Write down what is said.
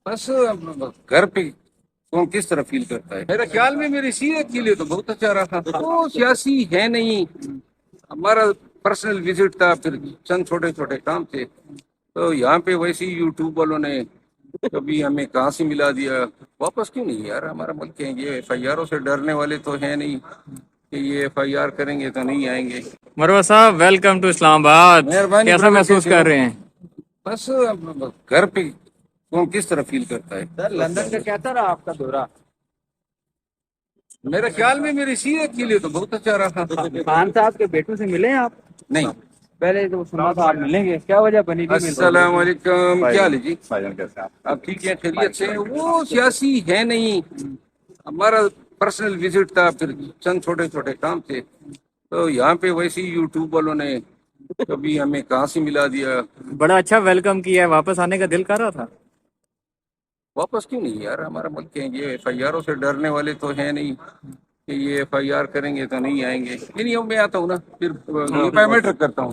بس گھر پہ کون کس طرح فیل کرتا ہے. میرا خیال میں میری سیرت کے لیے تو بہت اچھا رہا. وہ سیاسی ہے نہیں، ہمارا پرسنل وزٹ تھا، پھر چند چھوٹے چھوٹے کام تھے. تو یہاں پہ ویسے ہی یوٹیوب والوں نے کبھی ہمیں کہاں سے ملا دیا. واپس کیوں نہیں یار، ہمارا ملک ہے. یہ ایف آئی آروں سے ڈرنے والے تو ہیں نہیں کہ یہ ایف آئی آر کریں گے تو نہیں آئیں گے. مروہ صاحب ویلکم ٹو اسلام آباد. مہربانی کیسا brother، محسوس کیسے کر ہو؟ رہے ہیں؟ بس گھر پہ کون کس طرح فیل کرتا ہے. سر لندن کا کیسا رہا آپ کا دورہ؟ میرا خیال میں میری سیرت کے لیے تو بہت اچھا رہا. خان صاحب کے بیٹوں سے ملے ہیں آپ؟ نہیں. پہلے تو سنا تھا آپ ملیں گے، کیا وجہ بنی تھی؟ السلام علیکم، کیا حال ہے جی؟ آپ ٹھیک ہیں، خیریت سے؟ وہ سیاسی ہے نہیں، ہمارا پرسنل وزٹ تھا، پھر چند چھوٹے چھوٹے کام تھے. تو یہاں پہ ویسے ہی یوٹیوب والوں نے کبھی ہمیں کہاں سے ملا دیا. بڑا اچھا ویلکم کیا ہے، واپس آنے کا دل کر رہا تھا. واپس کیوں نہیں یار، ہمارا ملک ہے. یہ ایف آئی آروں سے ڈرنے والے تو ہیں نہیں کہ یہ ایف آئی آر کریں گے تو نہیں آئیں گے. نہیں میں آتا ہوں نا، پھر بایومیٹرک کرتا ہوں.